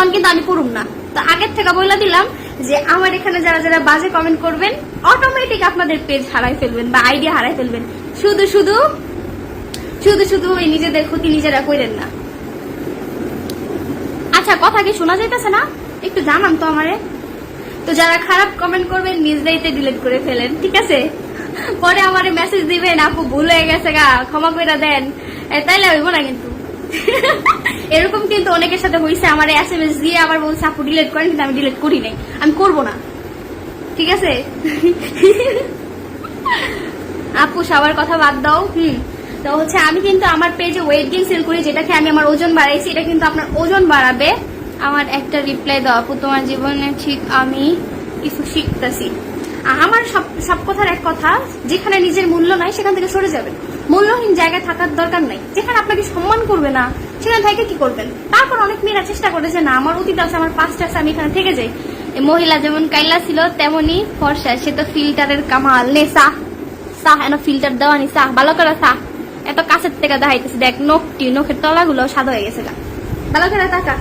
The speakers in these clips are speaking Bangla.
তখন কিন্তু আমি পড়ুম না। তো আগের থেকে বলে দিলাম যে আমার এখানে যারা যারা বাজে কমেন্ট করবেন অটোমেটিক আপনাদের পেজ হারাই ফেলবেন বা আইডিয়া হারাই ফেলবেন। শুধু শুধু শুধু শুধু ওই নিজেদের ক্ষতি নিজেরা করেন না। আচ্ছা, কথা কি শোনা যাইতেছে না? একটু জানান তো আমারে। তো যারা খারাপ কমেন্ট করবেন নিজ দায়িত্বে ডিলিট করে ফেলেন, ঠিক আছে? পরে আমারে মেসেজ দিবেন আপু ভুল হয়ে গেছে গা, ক্ষমা করে দেন, তাইলে হইব না কিন্তু। এরকম কিন্তু অনেকের সাথে হয়েছে, আমার SMS দিয়ে আবার বলছে আপু ডিলিট করেন, কিন্তু আমি ডিলিট করি নাই, আমি করবো না, ঠিক আছে? আপু সবার কথা বাদ দাও। তো হচ্ছে আমি কিন্তু আমার পেজে ওয়েট গেইন সেল করি, যেটাকে আমি আমার ওজন বাড়াইছি, এটা কিন্তু আপনার ওজন বাড়াবে। আমার একটা রিপ্লাই দাও আপু, তোমার জীবনে ঠিক আমি কিছু শিখতেছি। আমার সব কথার এক কথা, যেখানে নিজের মূল্য নাই সেখান থেকে সরে যাবেন। মূল্যহীন জায়গায় থাকার দরকার নাই। যেখানে আপনাকে সম্মান করবে না সেখানে থেকে কি করবেন? তারপর অনেক মেয়েরা চেষ্টা করেছে, না আমার অতীত আছে, আমার পাস্ট আছে, আমি এখানে থেকে যাই। মহিলা যেমন কাইলা ছিল তেমনি ফর্সা, সে তো ফিল্টারের কামাল। নে সাহ সাহ, এন ফিল্টার দেওয়া নি, সাহ ভালো করে সাহ। এত কাছের থেকে দেখাইতেছে, দেখ নখের তলাগুলো সাদা হয়ে গেছে গা, ভালো করে তাকা।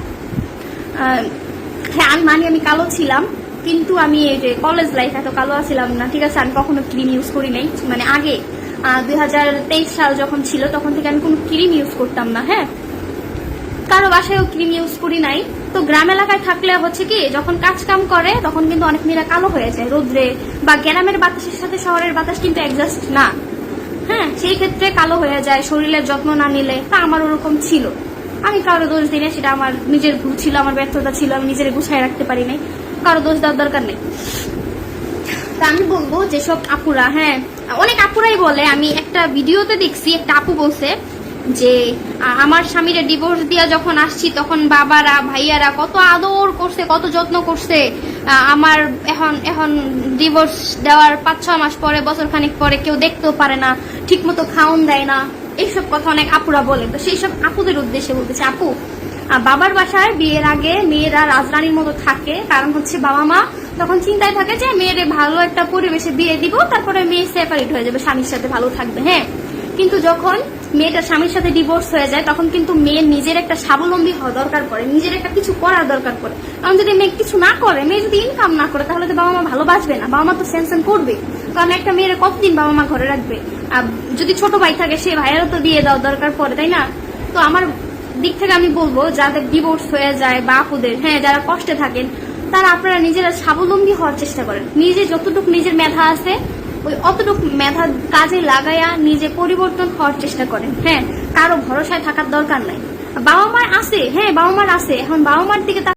হ্যাঁ আমি মানি আমি কালো ছিলাম, কিন্তু আমি এই যে কলেজ লাইফ এত কালো ছিলাম না, ঠিক আছে? আমি কখনো ক্রিম ইউজ করি নাই, মানে আগে 2023 সাল যখন ছিল তখন থেকে আমি কোনো ক্রিম ইউজ করতাম না। হ্যাঁ, কারো বাসায়ও ক্রিম ইউজ করি নাই। তো গ্রাম এলাকায় থাকলে হচ্ছে কি, যখন কাজ কাম করে তখন কিন্তু অনেক মেয়েরা কালো হয়ে যায় রোদ্রে, বা গ্রামের বাতাসের সাথে শহরের বাতাস কিন্তু অ্যাডজাস্ট না। হ্যাঁ, সেই ক্ষেত্রে কালো হয়ে যায় শরীরের যত্ন না নিলে। তা আমার ওরকম ছিল, আমি কারো দোষ দিই না, সেটা আমার নিজের ভুল ছিল, আমার ব্যর্থতা ছিল, আমি নিজের গুছায় রাখতে পারি নাই, কারো দোষ দেওয়ার দরকার নেই। তা আমি বলবো যেসব আপুরা, হ্যাঁ অনেক আপুরাই বলে, আমি একটা ভিডিওতে দেখছি একটা আপু বলছে যে আমার স্বামীরা ডিভোর্স দিয়া যখন আসছি তখন বাবারা ভাইয়ারা কত আদর করছে, কত যত্ন করছে, আমার এখন ডিভোর্স দেওয়ার 5-6 মাস পরে, বছর খানিক পরে কেউ দেখতেও পারে না, ঠিক মতো খাওন দেয় না, এইসব কথা অনেক আপুরা বলে। তো সেই সব আপুদের উদ্দেশ্যে বলতেছে, আপু বাবার বাসায় বিয়ের আগে মেয়েরা রাজরানীর মতো থাকে, কারণ হচ্ছে বাবা মা তখন চিন্তায় থাকে যে মেয়েরে ভালো একটা পরিবেশে বিয়ে দিব, তারপরে মেয়ে সেপারেট হয়ে যাবে, স্বামীর সাথে ভালো থাকবে। হ্যাঁ, কিন্তু যখন মেয়েটা স্বামীর সাথে ডিভোর্স হয়ে যায় তখন কিন্তু মেয়ের নিজের একটা স্বাবলম্বী হওয়া দরকার পড়ে, নিজের একটা কিছু করার দরকার পড়ে। কারণ যদি মেয়ে কিছু না করে, মেয়ে যদি ইনকাম না করে, তাহলে তো বাবা মা ভালোবাসবে না, বাবা মা তো সেন্সন করবে। কারণ একটা মেয়ের কতদিন বাবা মা ঘরে রাখবে? আর যদি ছোট ভাই থাকে সে ভাইয়েরও তো দিয়ে দেওয়া দরকার পড়ে, তাই না? তো আমার দিক থেকে আমি বলবো, যাদের ডিভোর্স হয়ে যায় বা আপুদের, হ্যাঁ যারা কষ্টে থাকেন, তারা আপনারা নিজেরা স্বাবলম্বী হওয়ার চেষ্টা করেন। নিজে যতটুকু নিজের মেধা আছে ওই অতটুকু মেধা কাজে লাগাইয়া নিজে পরিবর্তন হওয়ার চেষ্টা করেন। হ্যাঁ, কারো ভরসায় থাকার দরকার নাই। বাবা মার আছে, হ্যাঁ বাবা মার আছে, এখন বাবা মার দিকে